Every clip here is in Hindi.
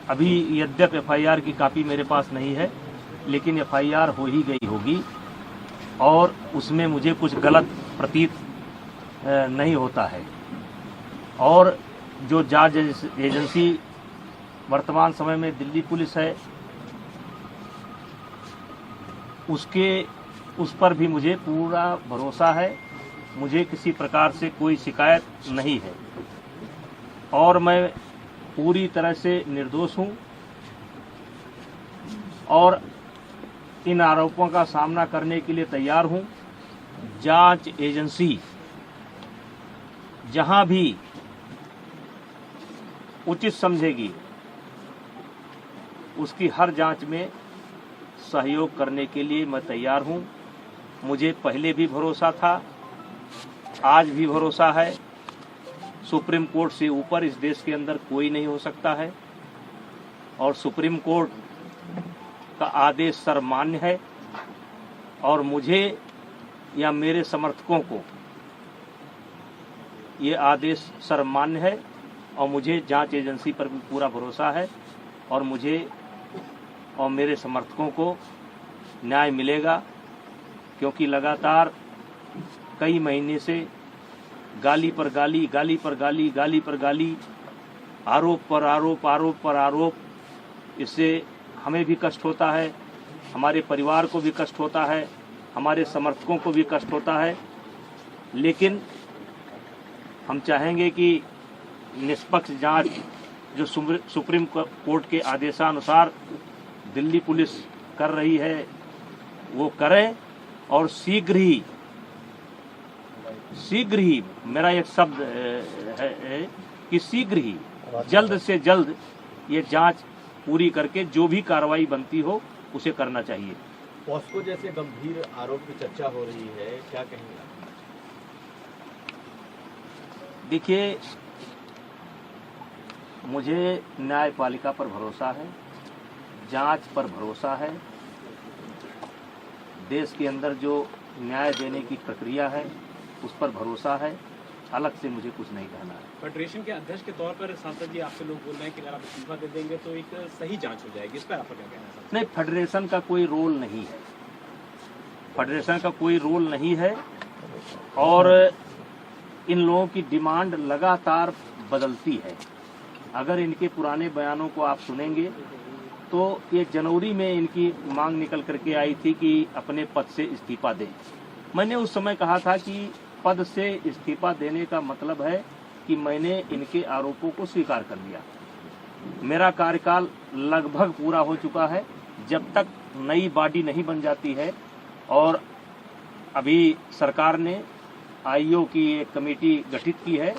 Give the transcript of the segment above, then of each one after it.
अभी यद्यप एफआईआर की कॉपी मेरे पास नहीं है, लेकिन एफआईआर हो ही गई होगी और उसमें मुझे कुछ गलत प्रतीत नहीं होता है। और जो जांच एजेंसी वर्तमान समय में दिल्ली पुलिस है, उस पर भी मुझे पूरा भरोसा है। मुझे किसी प्रकार से कोई शिकायत नहीं है और मैं पूरी तरह से निर्दोष हूं और इन आरोपों का सामना करने के लिए तैयार हूं। जांच एजेंसी जहां भी उचित समझेगी उसकी हर जांच में सहयोग करने के लिए मैं तैयार हूं। मुझे पहले भी भरोसा था, आज भी भरोसा है। सुप्रीम कोर्ट से ऊपर इस देश के अंदर कोई नहीं हो सकता है और सुप्रीम कोर्ट का आदेश सर्वमान्य है और मुझे या मेरे समर्थकों को ये आदेश सर्वमान्य है और मुझे जांच एजेंसी पर भी पूरा भरोसा है और मुझे और मेरे समर्थकों को न्याय मिलेगा, क्योंकि लगातार कई महीने से गाली पर गाली, गाली पर गाली, गाली पर गाली, आरोप पर आरोप, आरोप पर आरोप, इससे हमें भी कष्ट होता है, हमारे परिवार को भी कष्ट होता है, हमारे समर्थकों को भी कष्ट होता है। लेकिन हम चाहेंगे कि निष्पक्ष जांच जो सुप्रीम कोर्ट के आदेशानुसार दिल्ली पुलिस कर रही है वो करें और शीघ्र ही मेरा एक शब्द है कि शीघ्र ही जल्द से जल्द ये जांच पूरी करके जो भी कार्रवाई बनती हो उसे करना चाहिए। पॉस्को जैसे गंभीर आरोप की चर्चा हो रही है, क्या कहेंगे? देखिए, मुझे न्यायपालिका पर भरोसा है, जांच पर भरोसा है। देश के अंदर जो न्याय देने की प्रक्रिया है उस पर भरोसा है। अलग से मुझे कुछ नहीं कहना है। फेडरेशन के अध्यक्ष के तौर पर सांसद जी आपसे लोग बोल रहे हैं कि अगर आप इस्तीफा दे देंगे तो एक सही जांच हो जाएगी, इस पर आपका क्या कहना है? नहीं, फेडरेशन का कोई रोल नहीं है, फेडरेशन का कोई रोल नहीं है और इन लोगों की डिमांड लगातार बदलती है। अगर इनके पुराने बयानों को आप सुनेंगे तो ये जनवरी में इनकी मांग निकल करके आई थी कि अपने पद से इस्तीफा दें। मैंने उस समय कहा था कि पद से इस्तीफा देने का मतलब है कि मैंने इनके आरोपों को स्वीकार कर लिया। मेरा कार्यकाल लगभग पूरा हो चुका है। जब तक नई बॉडी नहीं बन जाती है और अभी सरकार ने आईओ की एक कमेटी गठित की है,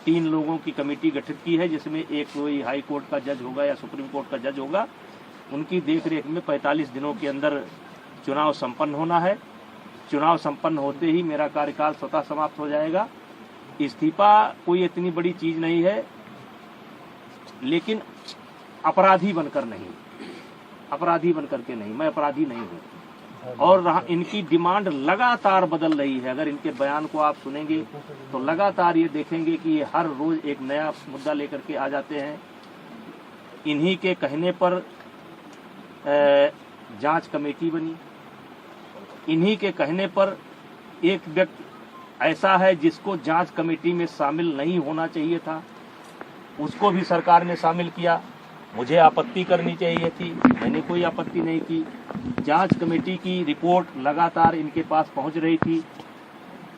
3 लोगों की कमेटी गठित की है, जिसमें एक कोई हाई कोर्ट का जज होगा या सुप्रीम कोर्ट का जज होगा। उनकी देखरेख में 45 दिनों के अंदर चुनाव संपन्न होना है। चुनाव संपन्न होते ही मेरा कार्यकाल स्वतः समाप्त हो जाएगा। इस्तीफा कोई इतनी बड़ी चीज नहीं है, लेकिन अपराधी बनकर नहीं, अपराधी बनकर के नहीं, मैं अपराधी नहीं हूँ। और इनकी डिमांड लगातार बदल रही है। अगर इनके बयान को आप सुनेंगे तो लगातार ये देखेंगे कि ये हर रोज एक नया मुद्दा लेकर के आ जाते हैं। इन्हीं के कहने पर जांच कमेटी बनी, इन्हीं के कहने पर एक व्यक्ति ऐसा है जिसको जांच कमेटी में शामिल नहीं होना चाहिए था, उसको भी सरकार ने शामिल किया। मुझे आपत्ति करनी चाहिए थी, मैंने कोई आपत्ति नहीं की। जांच कमेटी की रिपोर्ट लगातार इनके पास पहुंच रही थी।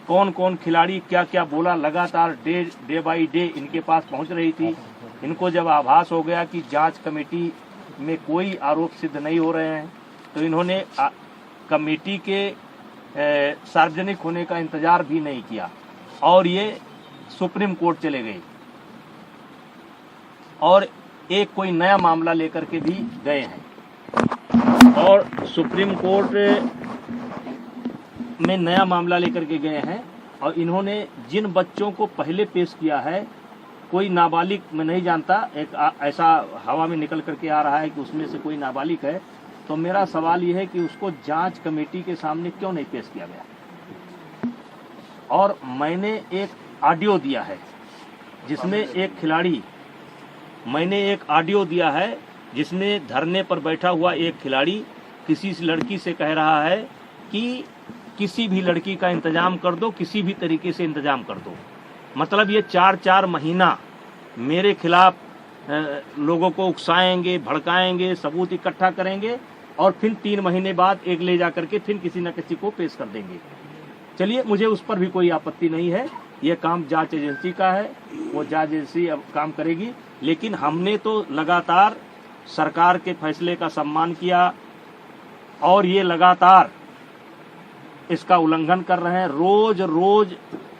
कौन कौन खिलाड़ी क्या क्या बोला, लगातार डे बाई डे इनके पास पहुंच रही थी। इनको जब आभास हो गया कि जांच कमेटी में कोई आरोप सिद्ध नहीं हो रहे हैं तो इन्होंने कमेटी के सार्वजनिक होने का इंतजार भी नहीं किया और ये सुप्रीम कोर्ट चले गए और एक कोई नया मामला लेकर के भी गए हैं और सुप्रीम कोर्ट में नया मामला लेकर के गए हैं और इन्होंने जिन बच्चों को पहले पेश किया है, कोई नाबालिग मैं नहीं जानता, एक ऐसा हवा में निकल करके आ रहा है कि उसमें से कोई नाबालिग है। तो मेरा सवाल यह है कि उसको जांच कमेटी के सामने क्यों नहीं पेश किया गया। और मैंने एक ऑडियो दिया है जिसमें एक खिलाड़ी मैंने एक ऑडियो दिया है जिसमें धरने पर बैठा हुआ एक खिलाड़ी किसी लड़की से कह रहा है कि किसी भी लड़की का इंतजाम कर दो, किसी भी तरीके से इंतजाम कर दो। मतलब ये 4-4 महीना मेरे खिलाफ लोगों को उकसाएंगे, भड़काएंगे, सबूत इकट्ठा करेंगे और फिर 3 महीने बाद एक ले जा करके फिर किसी न किसी को पेश कर देंगे। चलिए, मुझे उस पर भी कोई आपत्ति नहीं है, ये काम जांच एजेंसी का है, वो जांच एजेंसी अब काम करेगी। लेकिन हमने तो लगातार सरकार के फैसले का सम्मान किया और ये लगातार इसका उल्लंघन कर रहे हैं। रोज रोज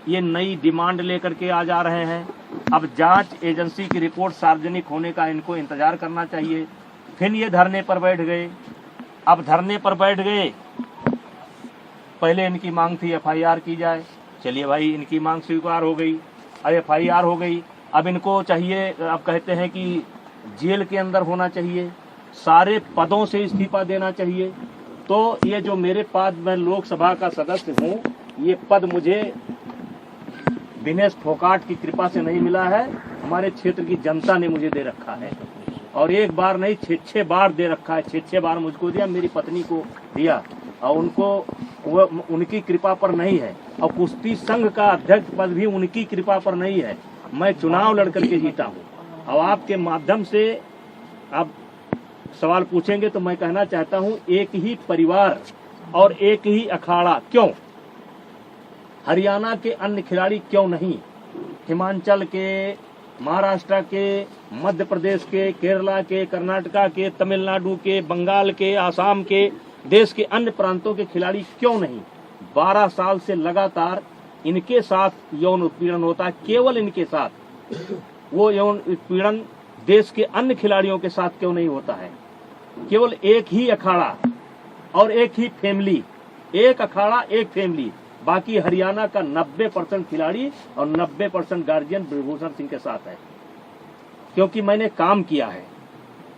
ये नई डिमांड लेकर के आ जा रहे हैं। अब जांच एजेंसी की रिपोर्ट सार्वजनिक होने का इनको इंतजार करना चाहिए। फिर ये धरने पर बैठ गए। अब धरने पर बैठ गए, पहले इनकी मांग थी एफआईआर की जाए। चलिए भाई, इनकी मांग स्वीकार हो गई, अब एफआईआर हो गई। अब इनको चाहिए, अब कहते हैं कि जेल के अंदर होना चाहिए, सारे पदों से इस्तीफा देना चाहिए। तो ये जो मेरे पास, मैं लोकसभा का सदस्य हूँ, ये पद मुझे दिनेश फोगाट की कृपा से नहीं मिला है, हमारे क्षेत्र की जनता ने मुझे दे रखा है। और एक बार नहीं, 6 बार दे रखा है। 6 बार मुझको दिया, मेरी पत्नी को दिया, और उनको उनकी कृपा पर नहीं है। और कुश्ती संघ का अध्यक्ष पद भी उनकी कृपा पर नहीं है। मैं चुनाव लड़कर के जीता हूँ। अब आपके माध्यम से आप सवाल पूछेंगे तो मैं कहना चाहता हूँ, एक ही परिवार और एक ही अखाड़ा क्यों? हरियाणा के अन्य खिलाड़ी क्यों नहीं? हिमाचल के, महाराष्ट्र के, मध्य प्रदेश के, केरला के, कर्नाटका के, तमिलनाडु के, बंगाल के, आसाम के, देश के अन्य प्रांतों के खिलाड़ी क्यों नहीं? 12 साल से लगातार इनके साथ यौन उत्पीड़न होता है, केवल इनके साथ। वो यौन उत्पीड़न देश के अन्य खिलाड़ियों के साथ क्यों नहीं होता है? केवल एक ही अखाड़ा और एक ही फैमिली, एक अखाड़ा एक फैमिली। बाकी हरियाणा का 90% खिलाड़ी और 90% गार्जियन ब्रजभूषण सिंह के साथ है। क्योंकि मैंने काम किया है,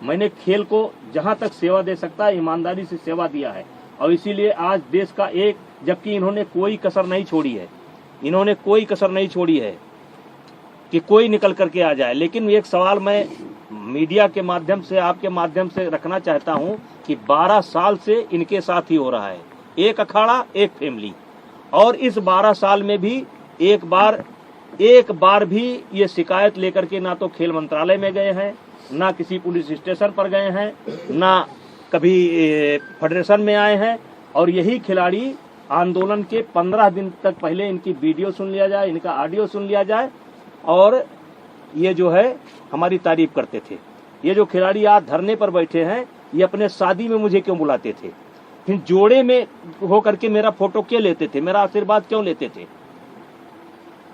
मैंने खेल को जहां तक सेवा दे सकता है ईमानदारी से सेवा दिया है। और इसीलिए आज देश का एक, जबकि इन्होंने कोई कसर नहीं छोड़ी है, इन्होंने कोई कसर नहीं छोड़ी है कि कोई निकल करके आ जाए। लेकिन एक सवाल मैं मीडिया के माध्यम से, आपके माध्यम से रखना चाहता हूं कि 12 साल से इनके साथ ही हो रहा है, एक अखाड़ा एक फैमिली। और इस 12 साल में भी एक बार भी ये शिकायत लेकर के ना तो खेल मंत्रालय में गए हैं, ना किसी पुलिस स्टेशन पर गए हैं, ना कभी फेडरेशन में आए हैं। और यही खिलाड़ी आंदोलन के 15 दिन तक पहले इनकी वीडियो सुन लिया जाए, इनका ऑडियो सुन लिया जाए, और ये जो है हमारी तारीफ करते थे। ये जो खिलाड़ी आज धरने पर बैठे हैं, ये अपने शादी में मुझे क्यों बुलाते थे? फिर जोड़े में होकर के मेरा फोटो क्यों लेते थे? मेरा आशीर्वाद क्यों लेते थे?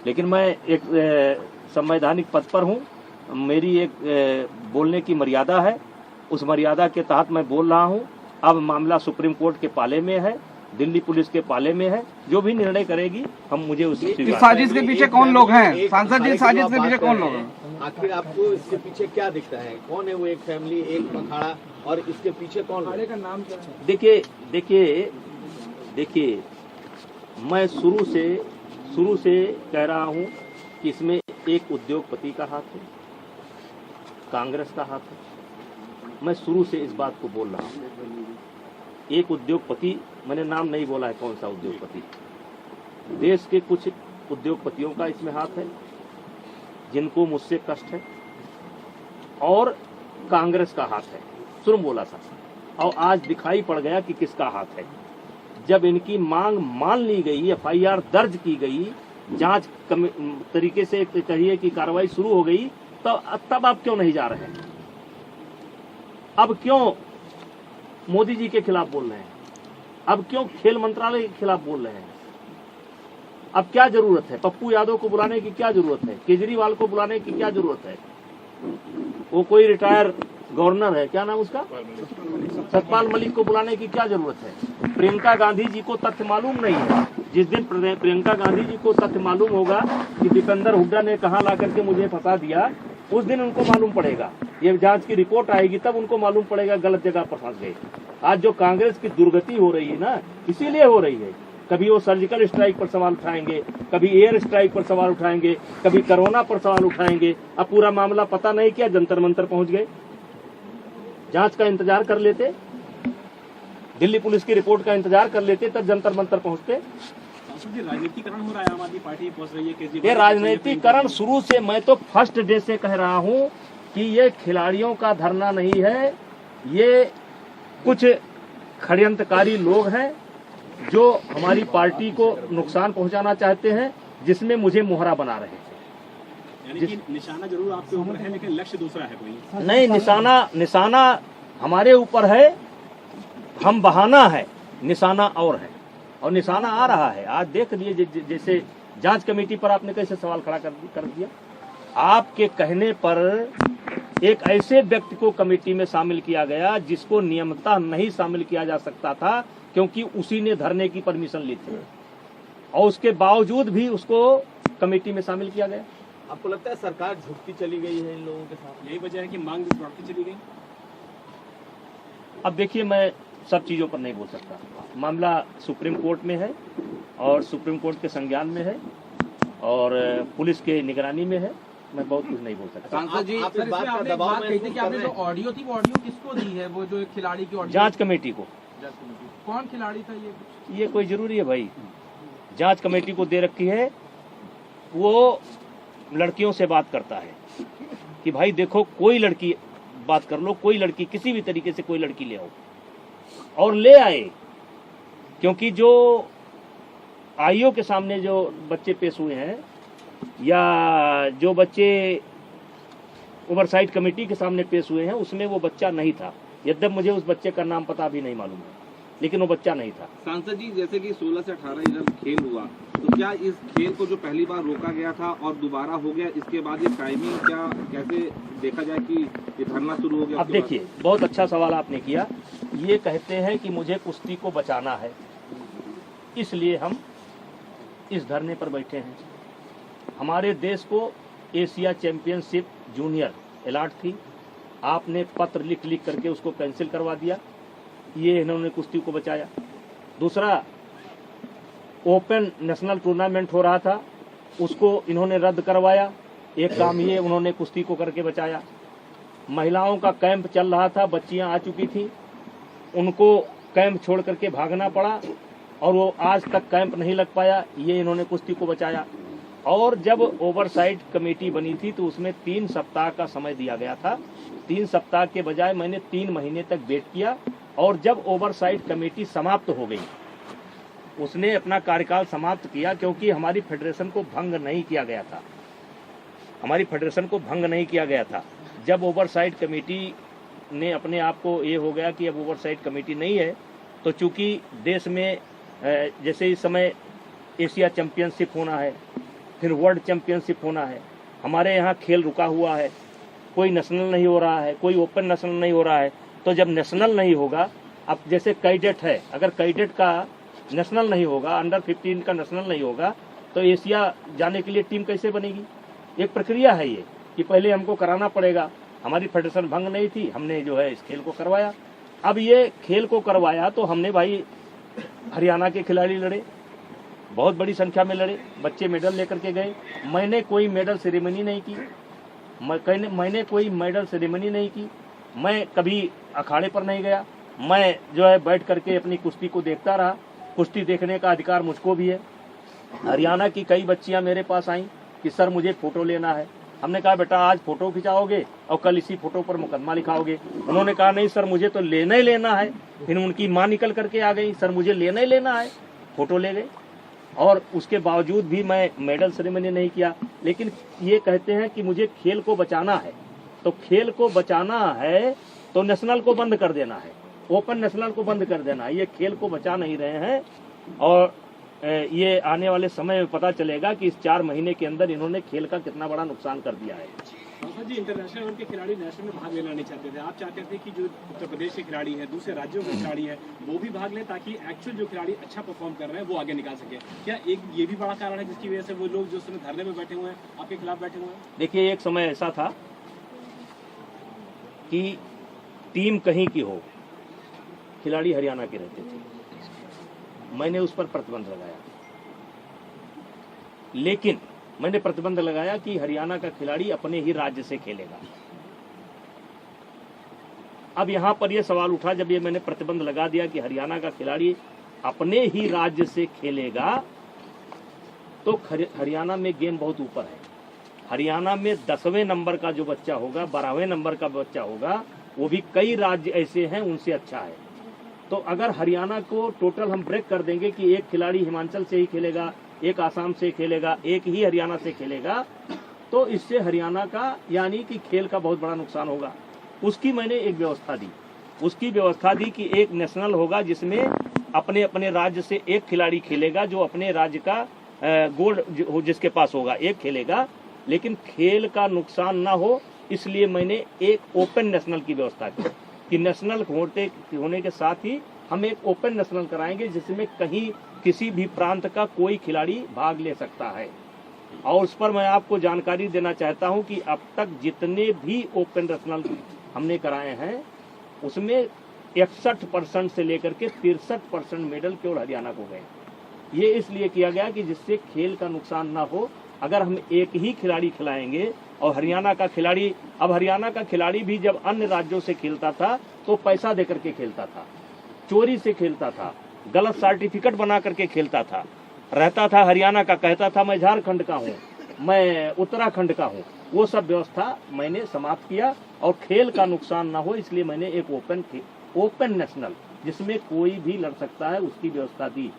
लेकिन मैं एक संवैधानिक पद पर हूँ, मेरी एक बोलने की मर्यादा है, उस मर्यादा के तहत मैं बोल रहा हूँ। अब मामला सुप्रीम कोर्ट के पाले में है, दिल्ली पुलिस के पाले में है, जो भी निर्णय करेगी हम मुझे उसे इस साजिश के पीछे कौन लोग हैं? सांसद जी, साजिश के पीछे कौन लोग हैं? आखिर आपको इसके पीछे क्या दिखता है? कौन है वो एक फैमिली, एक अखाड़ा, और इसके पीछे कौन लोग? का नाम क्या है? देखिए, मैं शुरू से कह रहा हूँ कि इसमें एक उद्योगपति का हाथ है, कांग्रेस का हाथ है। मैं शुरू से इस बात को बोल रहा हूँ। एक उद्योगपति, मैंने नाम नहीं बोला है कौन सा उद्योगपति, देश के कुछ उद्योगपतियों का इसमें हाथ है जिनको मुझसे कष्ट है, और कांग्रेस का हाथ है। शुरू बोला था, और आज दिखाई पड़ गया कि किसका हाथ है। जब इनकी मांग मान ली गई, एफआईआर दर्ज की गई, जांच तरीके से कहिए कि कार्रवाई शुरू हो गई, तो तब आप क्यों नहीं जा रहे हैं? अब क्यों मोदी जी के खिलाफ बोल रहे हैं? अब क्यों खेल मंत्रालय के खिलाफ बोल रहे हैं? अब क्या जरूरत है? पप्पू यादव को बुलाने की क्या जरूरत है? केजरीवाल को बुलाने की क्या जरूरत है? वो कोई रिटायर गवर्नर है, क्या नाम उसका, सतपाल मलिक को बुलाने की क्या जरूरत है? प्रियंका गांधी जी को तथ्य मालूम नहीं है। जिस दिन प्रियंका गांधी जी को तथ्य मालूम होगा कि दीपेंद्र हुड्डा ने कहां ला करके मुझे फंसा दिया, उस दिन उनको मालूम पड़ेगा। ये जांच की रिपोर्ट आएगी तब उनको मालूम पड़ेगा गलत जगह पर फंस गए। आज जो कांग्रेस की दुर्गति हो रही है ना, इसीलिए हो रही है। कभी वो सर्जिकल स्ट्राइक पर सवाल उठाएंगे, कभी एयर स्ट्राइक पर सवाल उठाएंगे, कभी कोरोना पर सवाल उठाएंगे। अब पूरा मामला पता नहीं क्या जंतर मंतर पहुंच गए। जांच का इंतजार कर लेते, दिल्ली पुलिस की रिपोर्ट का इंतजार कर लेते, तब जंतर मंतर पहुंचते। राजनीतिकरण हो रहा है, आम आदमी पार्टी पहुंच रही है केजरीवाल। ये राजनीतिकरण शुरू से, मैं तो फर्स्ट डे से कह रहा हूं कि ये खिलाड़ियों का धरना नहीं है, ये कुछ षड्यंत्रकारी लोग हैं जो हमारी पार्टी को नुकसान पहुंचाना चाहते हैं, जिसमें मुझे मोहरा बना रहे हैं। यानी कि निशाना जरूर आपके ऊपर है, लेकिन लक्ष्य दूसरा है कोई नहीं। निशाना हमारे ऊपर है, हम बहाना है, निशाना और है, और निशाना आ रहा है। आज देख लिए जैसे जांच कमेटी पर आपने कैसे सवाल खड़ा कर दिया। आपके कहने पर एक ऐसे व्यक्ति को कमेटी में शामिल किया गया जिसको नियमतः नहीं शामिल किया जा सकता था, क्योंकि उसी ने धरने की परमिशन ली थी, और उसके बावजूद भी उसको कमेटी में शामिल किया गया। आपको लगता है सरकार झुकती चली गई है इन लोगों के साथ? यही वजह है कि मांग बढ़ती चली गई। अब देखिए, मैं सब चीजों पर नहीं बोल सकता। मामला सुप्रीम कोर्ट में है और सुप्रीम कोर्ट के संज्ञान में है और पुलिस के निगरानी में है। मैं बहुत कुछ नहीं बोल सकता। सांसद जी, आप इस बात का दबाव कही थी कि आपने जो ऑडियो थी वो ऑडियो किसको दी है? वो जो खिलाड़ी की ऑडियो, जांच कमेटी को। कौन खिलाड़ी था ये कोई जरूरी है भाई? जांच कमेटी को दे रखी है। वो लड़कियों से बात करता है कि भाई देखो, कोई लड़की बात कर लो, कोई लड़की, किसी भी तरीके से कोई लड़की ले आओ, और ले आए। क्योंकि जो आईओ के सामने जो बच्चे पेश हुए हैं, या जो बच्चे ओवरसाइट कमेटी के सामने पेश हुए हैं, उसमें वो बच्चा नहीं था। यद्यप मुझे उस बच्चे का नाम पता भी नहीं मालूम है, लेकिन वो बच्चा नहीं था। सांसद जी, जैसे कि 16 से 18 इधर खेल हुआ, तो क्या इस खेल को जो पहली बार रोका गया था और दोबारा हो गया, इसके बाद ये टाइमिंग क्या कैसे देखा जाए कि ये धरना शुरू हो गया? अब देखिए, बहुत अच्छा सवाल आपने किया। ये कहते हैं कि मुझे कुश्ती को बचाना है, इसलिए हम इस धरने पर बैठे हैं। हमारे देश को एशिया चैंपियनशिप जूनियर अलॉट थी, आपने पत्र लिख करके उसको कैंसिल करवा दिया। ये इन्होंने कुश्ती को बचाया। दूसरा, ओपन नेशनल टूर्नामेंट हो रहा था, उसको इन्होंने रद्द करवाया। एक काम ये उन्होंने कुश्ती को करके बचाया। महिलाओं का कैंप चल रहा था, बच्चियां आ चुकी थी, उनको कैंप छोड़ करके भागना पड़ा और वो आज तक कैंप नहीं लग पाया। ये इन्होंने कुश्ती को बचाया। और जब ओवरसाइट कमेटी बनी थी तो उसमें 3 सप्ताह का समय दिया गया था। 3 सप्ताह के बजाय मैंने 3 महीने तक वेट किया, और जब ओवरसाइट कमेटी समाप्त हो गई, उसने अपना कार्यकाल समाप्त किया, क्योंकि हमारी फेडरेशन को भंग नहीं किया गया था। हमारी फेडरेशन को भंग नहीं किया गया था। जब ओवरसाइट कमेटी ने अपने आप को ये हो गया कि अब ओवरसाइट कमेटी नहीं है, तो चूंकि देश में जैसे इस समय एशिया चैंपियनशिप होना है, फिर वर्ल्ड चैंपियनशिप होना है, हमारे यहाँ खेल रुका हुआ है, कोई नेशनल नहीं हो रहा है, कोई ओपन नेशनल नहीं हो रहा है। तो जब नेशनल नहीं होगा, अब जैसे कैडेट है, अगर कैडेट का नेशनल नहीं होगा, अंडर 15 का नेशनल नहीं होगा, तो एशिया जाने के लिए टीम कैसे बनेगी? एक प्रक्रिया है ये कि पहले हमको कराना पड़ेगा। हमारी फेडरेशन भंग नहीं थी, हमने जो है इस खेल को करवाया। अब ये खेल को करवाया तो हमने भाई हरियाणा के खिलाड़ी लड़े, बहुत बड़ी संख्या में लड़े, बच्चे मेडल लेकर के गए। मैंने कोई मेडल सेरेमनी नहीं की, मैंने कोई मेडल सेरेमनी नहीं की। मैं कभी अखाड़े पर नहीं गया, मैं जो है बैठ करके अपनी कुश्ती को देखता रहा। कुश्ती देखने का अधिकार मुझको भी है। हरियाणा की कई बच्चियां मेरे पास आई कि सर मुझे फोटो लेना है। हमने कहा बेटा आज फोटो खिंचाओगे और कल इसी फोटो पर मुकदमा लिखाओगे। उन्होंने कहा नहीं सर मुझे तो लेना ही लेना है। फिर उनकी माँ निकल करके आ गई, सर मुझे लेना ही लेना है। फोटो ले गए, और उसके बावजूद भी मैं मेडल सेरेमनी नहीं किया। लेकिन ये कहते हैं कि मुझे खेल को बचाना है, तो खेल को बचाना है तो नेशनल को बंद कर देना है, ओपन नेशनल को बंद कर देना है। ये खेल को बचा नहीं रहे हैं, और ये आने वाले समय में पता चलेगा कि इस 4 महीने के अंदर इन्होंने खेल का कितना बड़ा नुकसान कर दिया है। सांसद जी, इंटरनेशनल लेवल के खिलाड़ी नेशनल में भाग लेना नहीं चाहते थे, आप चाहते थे कि जो उत्तर प्रदेश के खिलाड़ी हैं, दूसरे राज्यों के खिलाड़ी हैं, वो भी भाग लें ताकि एक्चुअल जो खिलाड़ी अच्छा परफॉर्म कर रहे हैं वो आगे निकाल सके। क्या एक ये भी बड़ा कारण है जिसकी वजह से वो लोग जो उसमें धरने में बैठे हुए हैं आपके खिलाफ बैठे हुए हैं? देखिए, एक समय ऐसा था कि टीम कहीं की हो, खिलाड़ी हरियाणा के रहते थे। मैंने उस पर प्रतिबंध लगाया, लेकिन मैंने प्रतिबंध लगाया कि हरियाणा का खिलाड़ी अपने ही राज्य से खेलेगा। अब यहां पर यह सवाल उठा, जब ये मैंने प्रतिबंध लगा दिया कि हरियाणा का खिलाड़ी अपने ही राज्य से खेलेगा, तो हरियाणा में गेम बहुत ऊपर है। हरियाणा में 10वें नंबर का जो बच्चा होगा, 12वें नंबर का बच्चा होगा, वो भी कई राज्य ऐसे हैं उनसे अच्छा है। तो अगर हरियाणा को टोटल हम ब्रेक कर देंगे कि एक खिलाड़ी हिमाचल से ही खेलेगा, एक आसाम से खेलेगा, एक ही हरियाणा से खेलेगा, तो इससे हरियाणा का यानी कि खेल का बहुत बड़ा नुकसान होगा। उसकी मैंने एक व्यवस्था दी, उसकी व्यवस्था दी कि एक नेशनल होगा जिसमें अपने अपने राज्य से एक खिलाड़ी खेलेगा, जो अपने राज्य का गोल्ड जिसके पास होगा एक खेलेगा, लेकिन खेल का नुकसान ना हो, इसलिए मैंने एक ओपन नेशनल की व्यवस्था की कि नेशनल होने के साथ ही हम एक ओपन नेशनल कराएंगे जिसमें कहीं किसी भी प्रांत का कोई खिलाड़ी भाग ले सकता है। और उस पर मैं आपको जानकारी देना चाहता हूं कि अब तक जितने भी ओपन नेशनल हमने कराए हैं उसमें 61% से लेकर के 63% मेडल केवल हरियाणा को गए। ये इसलिए किया गया कि जिससे खेल का नुकसान ना हो। अगर हम एक ही खिलाड़ी खिलाएंगे और हरियाणा का खिलाड़ी, अब हरियाणा का खिलाड़ी भी जब अन्य राज्यों से खेलता था तो पैसा देकर के खेलता था, चोरी से खेलता था, गलत सर्टिफिकेट बना करके खेलता था, रहता था हरियाणा का, कहता था मैं झारखंड का हूँ, मैं उत्तराखंड का हूँ। वो सब व्यवस्था मैंने समाप्त किया और खेल का नुकसान ना हो इसलिए मैंने एक ओपन नेशनल जिसमें कोई भी लड़ सकता है उसकी व्यवस्था दी।